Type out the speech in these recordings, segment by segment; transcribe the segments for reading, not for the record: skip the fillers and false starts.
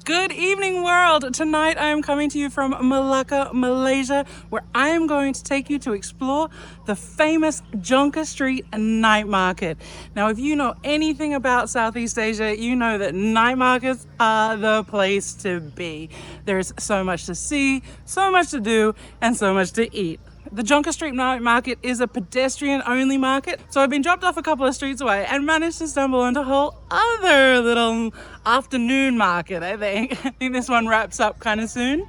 Good evening, world. Tonight I am coming to you from Melaka, Malaysia, where I am going to take you to explore the famous Jonker Street Night Market. Now, if you know anything about Southeast Asia, you know that night markets are the place to be. There's so much to see, so much to do, and so much to eat. The Jonker Street Night Market is a pedestrian-only market, so I've been dropped off a couple of streets away and managed to stumble into a whole other little afternoon market, I think. I think this one wraps up kind of soon.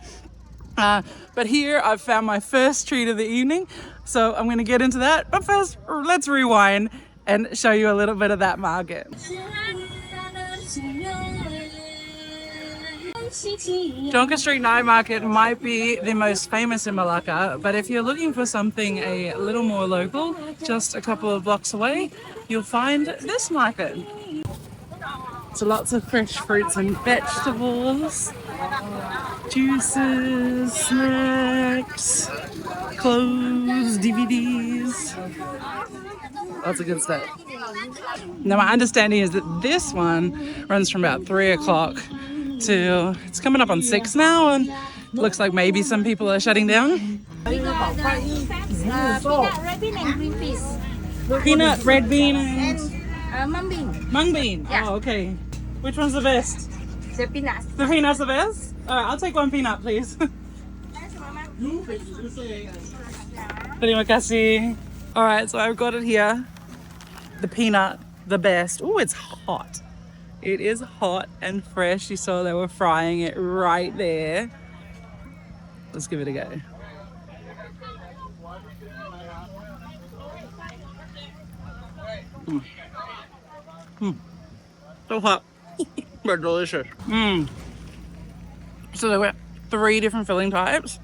But here I've found my first treat of the evening, so I'm going to get into that. But first, let's rewind and show you a little bit of that market. Jonker Street Night Market might be the most famous in Malacca, but if you're looking for something a little more local, just a couple of blocks away, you'll find this market. So lots of fresh fruits and vegetables, juices, snacks, clothes, DVDs, lots of good stuff. Now my understanding is that this one runs from about 3 o'clock to, it's coming up on 6 now, and looks like maybe some people are shutting down. Peanut, red bean and green peas. Peanut, red bean, and Mung bean. mung bean. Yeah. Oh, okay. Which one's the best? The peanuts. The peanut's the best? Alright, I'll take one peanut, please. Terima kasih. Alright, so I've got it here. The peanut, the best. Oh, it's hot. It is hot and fresh. You saw they were frying it right there. Let's give it a go. So hot, but delicious. So there were 3 different filling types.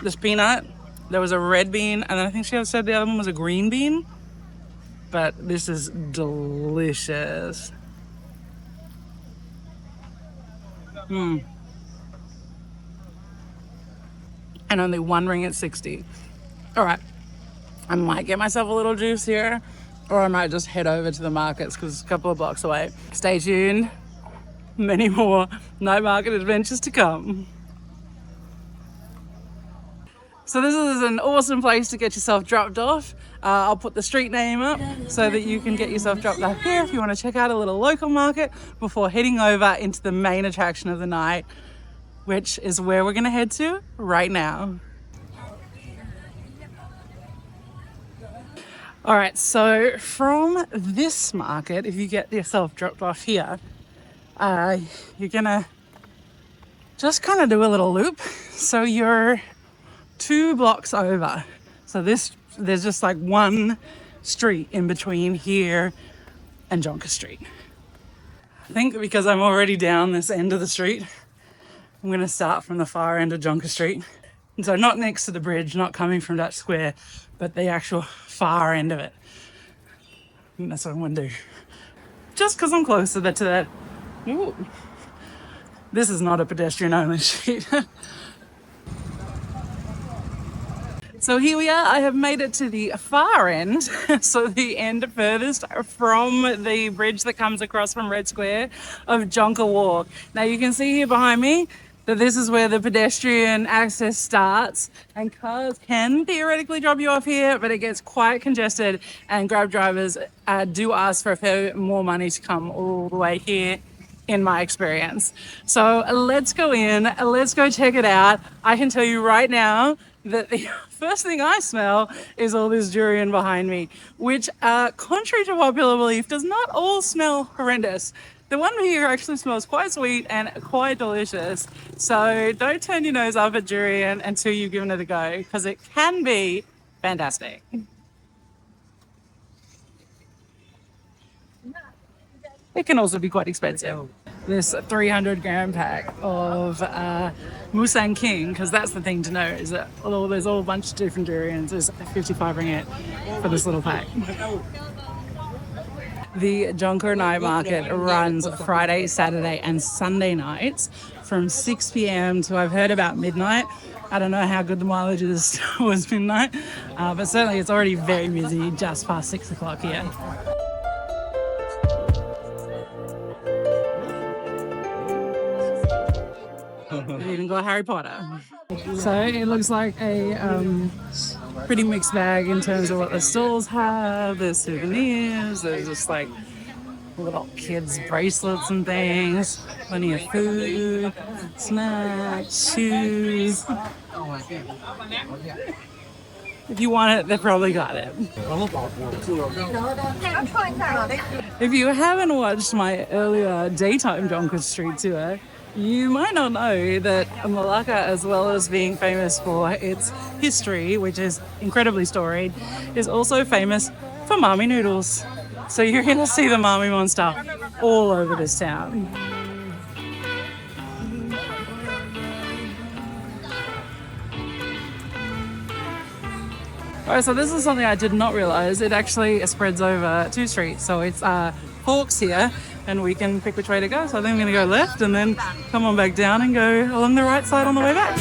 This peanut, there was a red bean, and then I think she said the other one was a green bean. But this is delicious. And only RM1.60. All right, I might get myself a little juice here, or I might just head over to the markets because it's a couple of blocks away. Stay tuned. Many more night market adventures to come. So this is an awesome place to get yourself dropped off. I'll put the street name up so that you can get yourself dropped off here if you want to check out a little local market before heading over into the main attraction of the night, which is where we're going to head to right now. All right, so from this market, if you get yourself dropped off here, you're going to just kind of do a little loop. So you're 2 blocks over. So there's just like one street in between here and Jonker Street. I think because I'm already down this end of the street, I'm going to start from the far end of Jonker Street. And so not next to the bridge, not coming from Dutch Square, but the actual far end of it. And that's what I'm going to do. Just because I'm closer to that. Ooh. This is not a pedestrian-only street. So here we are. I have made it to the far end, so the end furthest from the bridge that comes across from Red Square of Jonker Walk. Now you can see here behind me that this is where the pedestrian access starts, and cars can theoretically drop you off here, but it gets quite congested and Grab drivers do ask for a fair bit more money to come all the way here, in my experience. So let's go in, let's go check it out. I can tell you right now that the first thing I smell is all this durian behind me, which, contrary to popular belief, does not all smell horrendous. The one here actually smells quite sweet and quite delicious. So don't turn your nose up at durian until you've given it a go, because it can be fantastic. It can also be quite expensive. This 300-gram pack of Musang King, because that's the thing to know, is that although there's all a bunch of different durians, there's 55 ringgit for this little pack. The Jonker Night Market runs Friday, Saturday and Sunday nights from 6 p.m. to, I've heard, about midnight. I don't know how good the mileage is towards midnight, but certainly it's already very busy just past 6 o'clock here. We've even got Harry Potter. So it looks like a pretty mixed bag in terms of what the stalls have. There's souvenirs, there's just like little kids' bracelets and things, plenty of food, snacks, shoes. If you want it, they probably got it. If you haven't watched my earlier daytime Jonker Street tour, you might not know that Melaka, as well as being famous for its history, which is incredibly storied, is also famous for Mami noodles. So you're going to see the Mami monster all over this town. Alright, so this is something I did not realize. It actually spreads over 2 streets. So it's forks here, and we can pick which way to go. So I think I'm going to go left and then come on back down and go along the right side on the way back.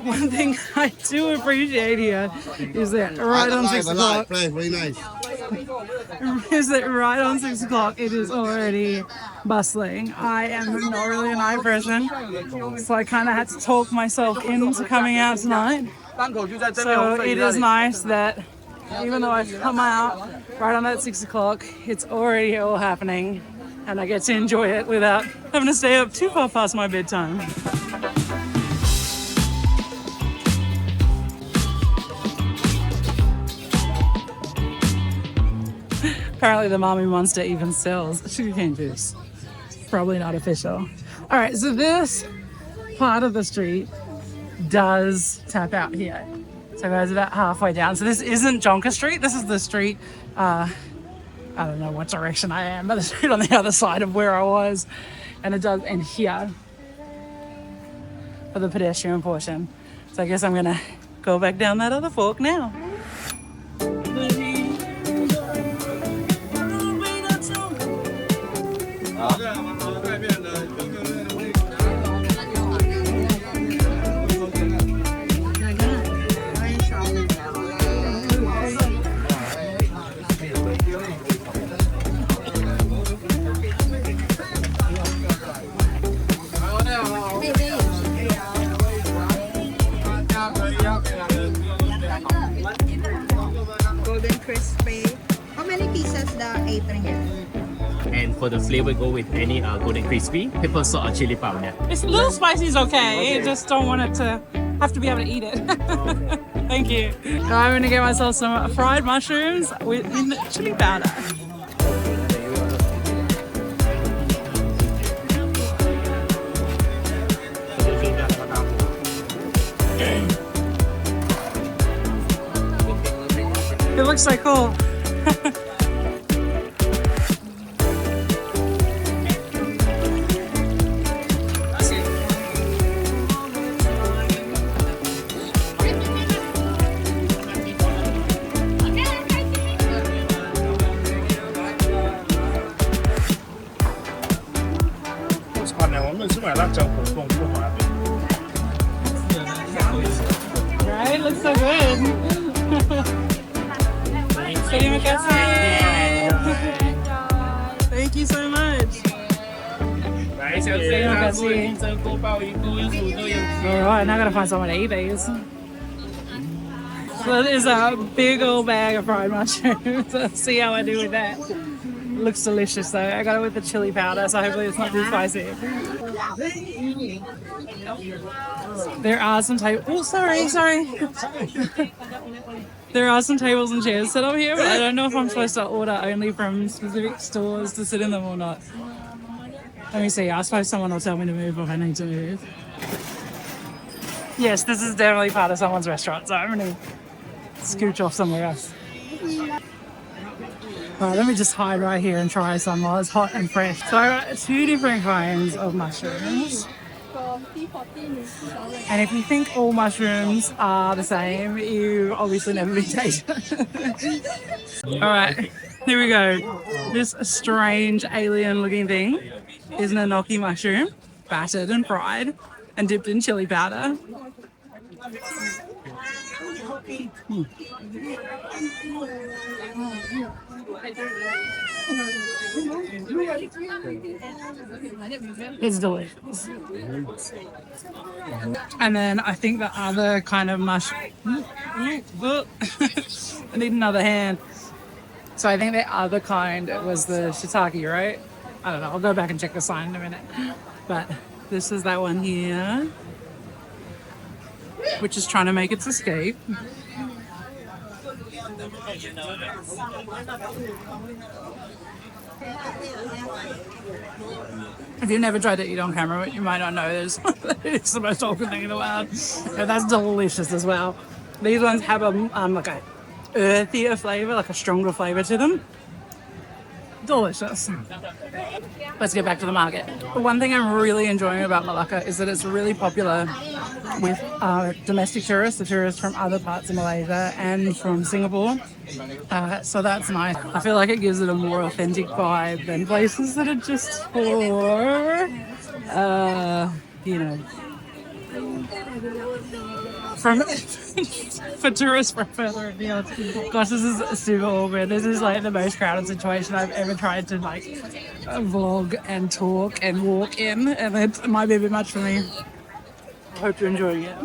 One thing I do appreciate here is that right on 6 o'clock, Very nice. is that right on 6 o'clock it is already bustling. I am not really a night person, so I kind of had to talk myself into coming out tonight. So it is nice that even though I've come out right on that 6 o'clock, it's already all happening, and I get to enjoy it without having to stay up too far past my bedtime. Apparently the Mami monster even sells sugarcane juice. Probably not official. All right, so this part of the street does tap out here. So it goes about halfway down. So this isn't Jonker Street. This is the street, I don't know what direction I am, but the street on the other side of where I was. And it does end here for the pedestrian portion. So I guess I'm gonna go back down that other fork now. Golden crispy. How many pieces the apron here? And for the flavor, go with any golden crispy, pepper salt or chili powder. It's a little spicy is okay. I just don't want it to have to be able to eat it. Thank you. Now I'm gonna get myself some fried mushrooms with chili powder. It looks so cool. Right? Looks so good. Terima kasih. Thank you so much. Terima kasih. Alright, now I gotta find someone to eat these. So there's a big old bag of fried mushrooms. Let's see how I do with that. Looks delicious though. I got it with the chili powder, so hopefully it's not too spicy. There are some tables. Oh, sorry. There are some tables and chairs set up here, but I don't know if I'm supposed to order only from specific stores to sit in them or not. Let me see. I suppose someone will tell me to move if I need to move. Yes, this is definitely part of someone's restaurant, so I'm going to scooch off somewhere else. Alright, let me just hide right here and try some while it's hot and fresh. So I got 2 different kinds of mushrooms. And if you think all mushrooms are the same, you obviously never been tasted. Alright, here we go. This strange alien looking thing is an enoki mushroom, battered and fried. and dipped in chili powder. It's delicious. And then I think the other kind of mushroom. I need another hand. So I think the other kind was the shiitake, right? I don't know. I'll go back and check the sign in a minute. But this is that one here, which is trying to make its escape. If you've never tried to eat on camera, you might not know this. It's the most awkward thing in the world. Yeah, that's delicious as well. These ones have a like a earthier flavor, like a stronger flavor to them. Delicious. Let's get back to the market. One thing I'm really enjoying about Melaka is that it's really popular with domestic tourists, the tourists from other parts of Malaysia and from Singapore. So that's nice. I feel like it gives it a more authentic vibe than places that are just for, you know, from for tourists from further afield. Gosh, this is super awkward. This is like the most crowded situation I've ever tried to like vlog and talk and walk in, and it might be a bit much for me. I hope you're enjoying it.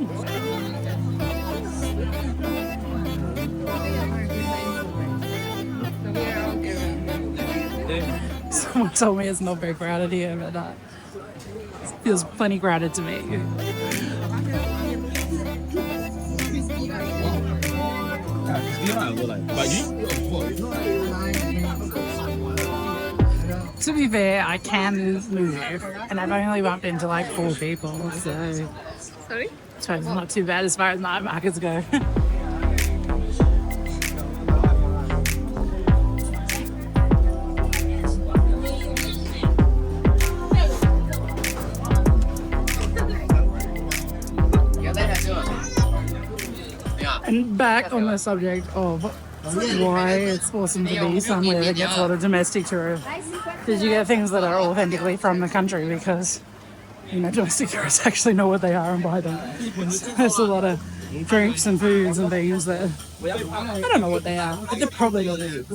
Someone told me it's not very crowded here, but it feels plenty crowded to me. To be fair, I can move, and I've only bumped into like 4 people, so sorry? So it's not too bad as far as night markets go. And back on the subject of why it's awesome to be somewhere that gets a lot of domestic tourists, is you get things that are authentically from the country because, you know, domestic tourists actually know what they are and buy them. There's a lot of drinks and foods and things that I don't know what they are, but they're probably not good.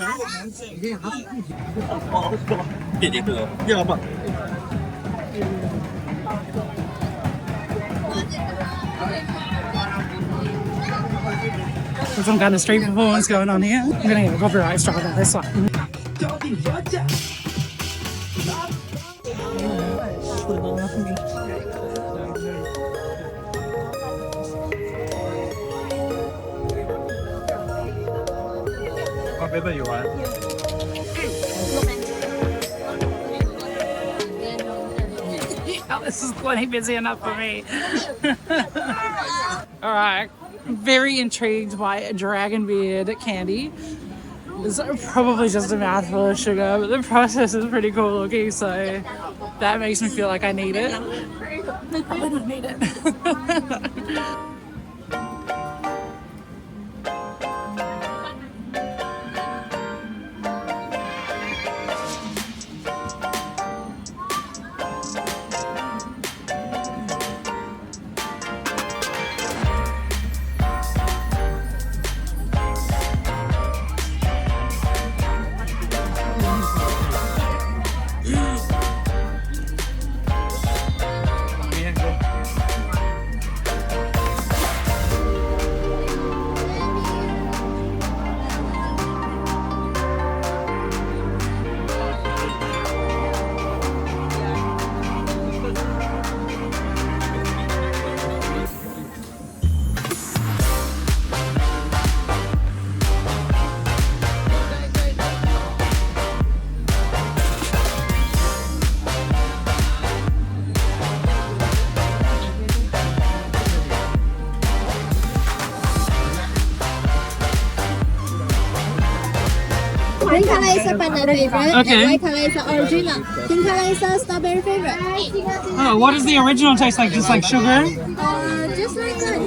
There's some kind of street performance going on here. I'm gonna get a copyright strike on this one. What paper you want? Yeah, this is plenty busy enough for me. All right. Very intrigued by a dragon beard candy. It's probably just a mouthful of sugar, but the process is pretty cool looking, so that makes me feel like I need it. I probably don't need it. Green color is a banana favorite, Okay. and white color is the original. Pink color is a strawberry favorite. Oh, what does the original taste like? Just like sugar? Just like that.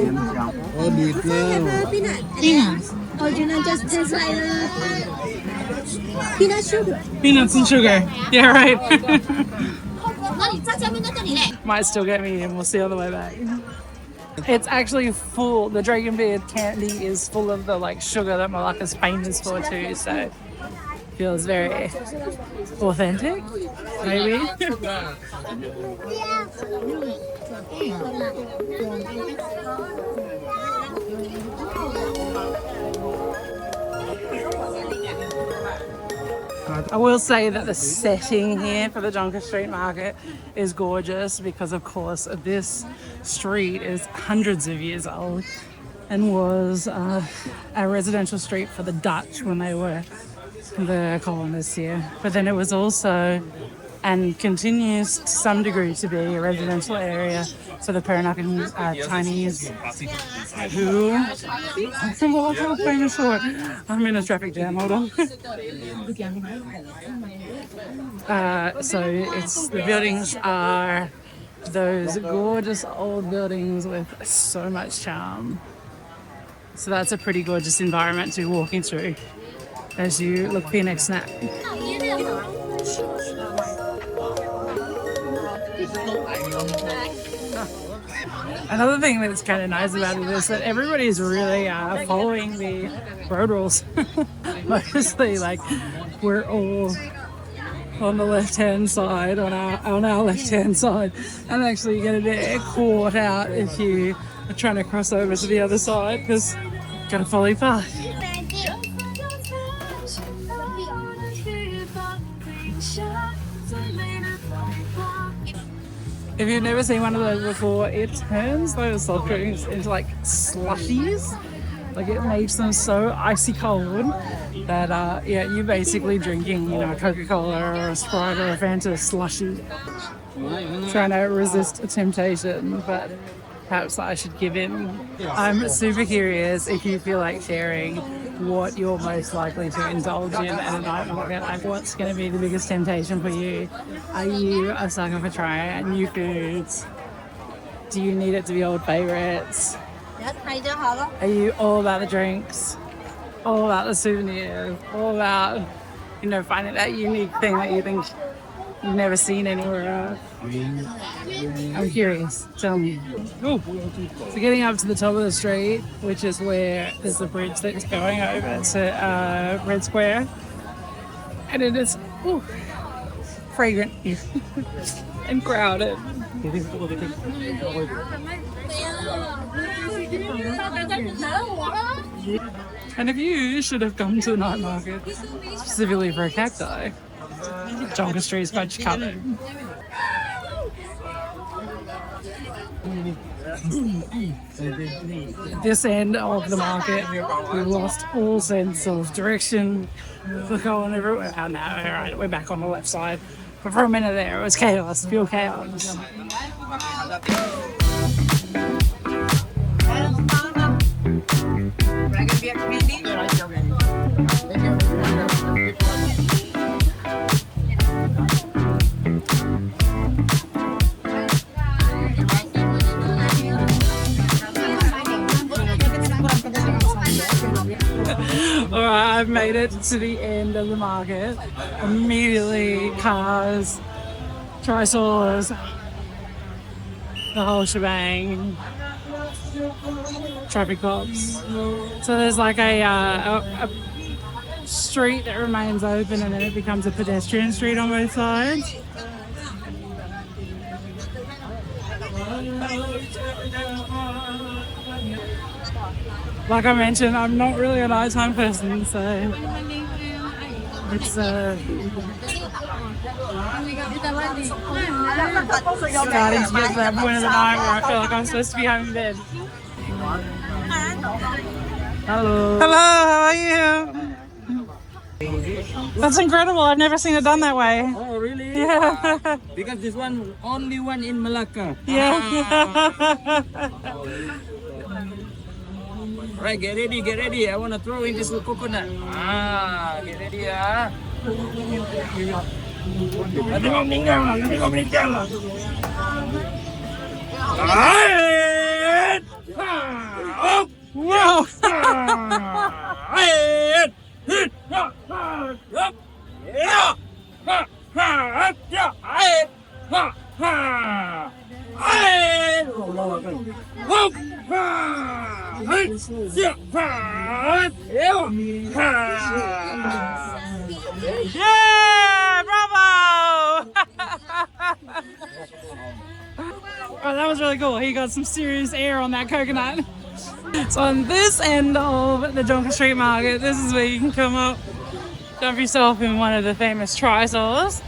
This one have a peanut. Peanuts. Original just tastes like peanut sugar. Peanuts and sugar. Yeah, right. Might still get me in. We'll see on the way back. It's actually full. The dragon beard candy is full of the like sugar that Malacca's famous for too. So feels very authentic, maybe. I will say that the setting here for the Jonker Street Market is gorgeous because, of course, this street is hundreds of years old and was a residential street for the Dutch when they were the colonists here. But then it was also, and continues to some degree to be, a residential area for the Peranakan Chinese who I'm famous for. I'm in a traffic jam, hold on. So the buildings are those gorgeous old buildings with so much charm. So that's a pretty gorgeous environment to be walking through as you look for your next snack. Another thing that's kind of nice about it is that everybody's really following the road rules. Mostly, like, we're all on the left-hand side, on our left-hand side, and actually you get a bit caught out if you are trying to cross over to the other side because you've got to follow your path. If you've never seen one of those before, it turns those soft drinks into like slushies. Like it makes them so icy cold that you're basically drinking, a Coca-Cola or a Sprite or a Fanta slushy. Trying to resist a temptation, but perhaps I should give in. I'm super curious if you feel like sharing what you're most likely to indulge in at a night market. Like, what's going to be the biggest temptation for you? Are you a sucker for trying new foods? Do you need it to be old favourites? Are you all about the drinks? All about the souvenirs? All about, finding that unique thing that you think you've never seen anywhere else? I'm curious. Tell me. So getting up to the top of the street, which is where there's the bridge that's going over to Red Square, and it is fragrant and crowded. And if you should have come to the night market specifically for a cacti, Jonker Street's got you covered. This end of the market, we lost all sense of direction. We're going everywhere. Oh no, all right, we're back on the left side. But for a minute there, it was chaos, pure chaos. Alright, I've made it to the end of the market. Immediately, cars, tricycles, the whole shebang, traffic cops. So there's like a street that remains open and then it becomes a pedestrian street on both sides. Like I mentioned, I'm not really a nighttime person, so it's starting to get to that point of the night where I feel like I'm supposed to be home in bed. Hello. Hello, how are you? That's incredible. I've never seen it done that way. Oh, really? Yeah. Because this one, only one in Melaka. Yeah. Right, get ready. I want to throw in this coconut. Get ready, Wow. Yeah, bravo! Oh, that was really cool. He got some serious air on that coconut. So on this end of the Jonker Street Market, this is where you can come up, dump yourself in one of the famous tricycles,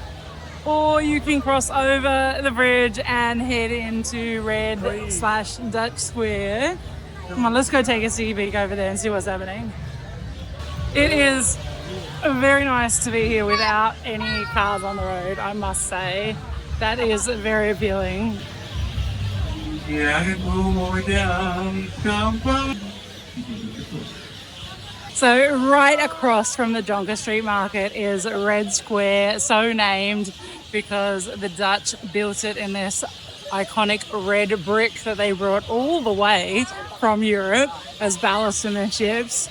or you can cross over the bridge and head into Red/Dutch Square. Come on, let's go take a sneak peek over there and see what's happening. It is very nice to be here without any cars on the road, I must say. That is very appealing. So right across from the Jonker Street Market is Red Square, so named because the Dutch built it in this iconic red brick that they brought all the way from Europe as ballast in their ships.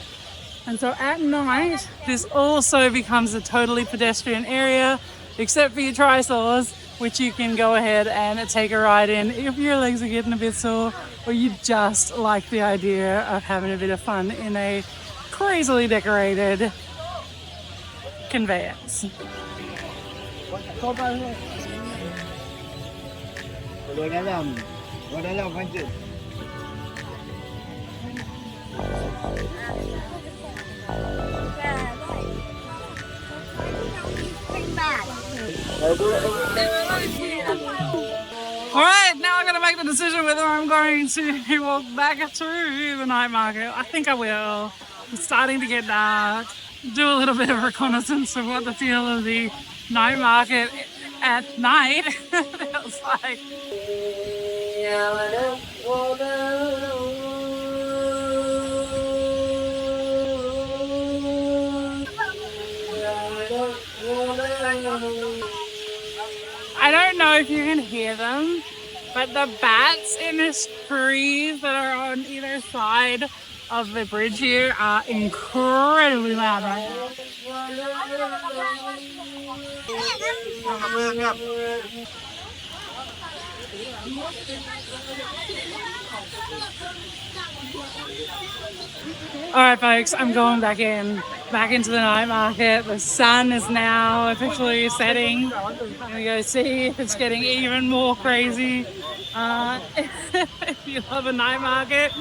And so at night, this also becomes a totally pedestrian area, except for your tricycles, which you can go ahead and take a ride in if your legs are getting a bit sore, or you just like the idea of having a bit of fun in a crazily decorated conveyance. All right, now I gotta make the decision whether I'm going to walk back through the night market. I think I will. It's starting to get dark. Do a little bit of reconnaissance of what the feel of the night market at night feels like. I don't know if you can hear them, but the bats in this trees that are on either side of the bridge here are incredibly loud right now. All right, folks, I'm going back into the night market. The sun is now officially setting. I'm gonna go see if it's getting even more crazy. If you love a night market,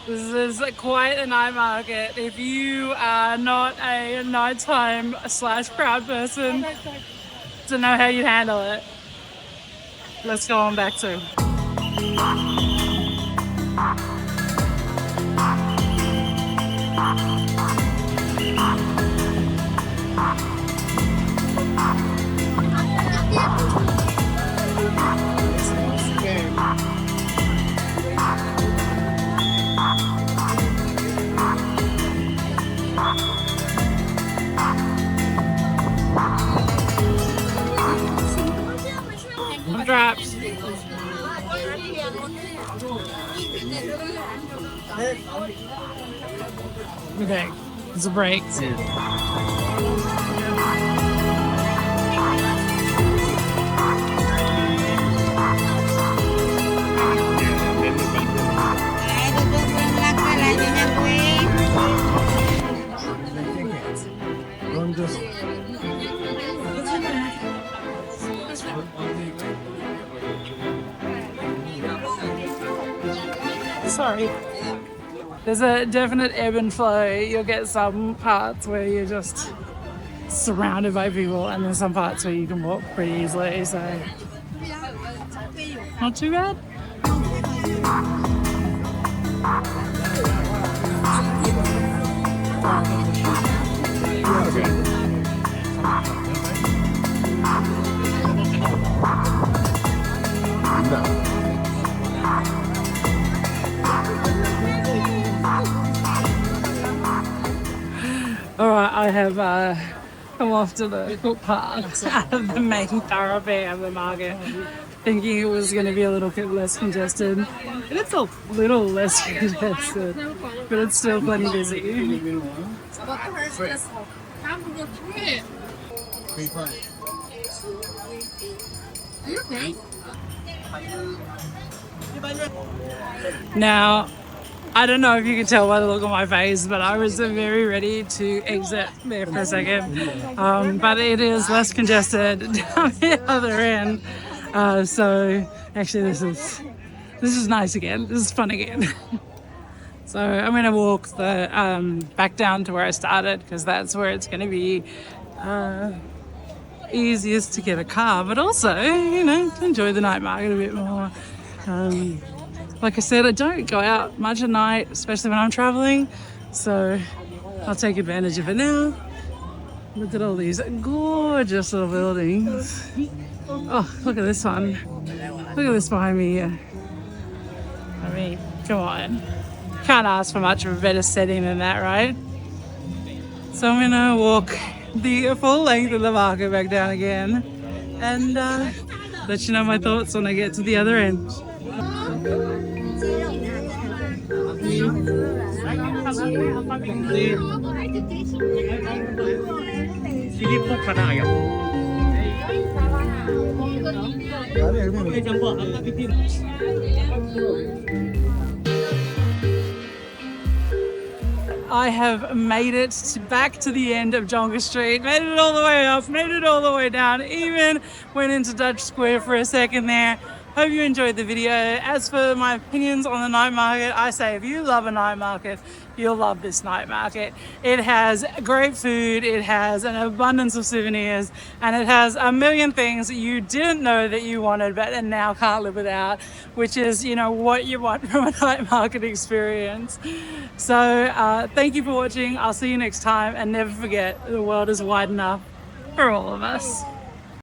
this is quite a night market. If you are not a nighttime / crowd person, to know how you handle it. Let's go on back to. Drops. Okay, it's a break. Sorry. There's a definite ebb and flow. You'll get some parts where you're just surrounded by people, and there's some parts where you can walk pretty easily, so not too bad. Alright, I have come off to the footpath out of the main thoroughfare of the market, thinking it was going to be a little bit less congested. And it's a little less congested, but it's still plenty busy. Now, I don't know if you can tell by the look on my face, but I was very ready to exit there for a second. But it is less congested down the other end. So actually this is nice again. This is fun again. So I'm going to walk the back down to where I started, because that's where it's going to be easiest to get a car, but also, you know, to enjoy the night market a bit more. Like I said, I don't go out much at night, especially when I'm traveling, so I'll take advantage of it now. Look at all these gorgeous little buildings. Oh, look at this one. Look at this behind me here. I mean, come on. Can't ask for much of a better setting than that, right? So I'm gonna walk the full length of the market back down again and let you know my thoughts when I get to the other end. I have made it back to the end of Jonker Street, made it all the way up, made it all the way down, even went into Dutch Square for a second there. Hope you enjoyed the video. As for my opinions on the night market, I say if you love a night market, you'll love this night market. It has great food, it has an abundance of souvenirs, and it has a million things that you didn't know that you wanted but and now can't live without, which is, you know, what you want from a night market experience. So thank you for watching. I'll see you next time, and never forget, the world is wide enough for all of us.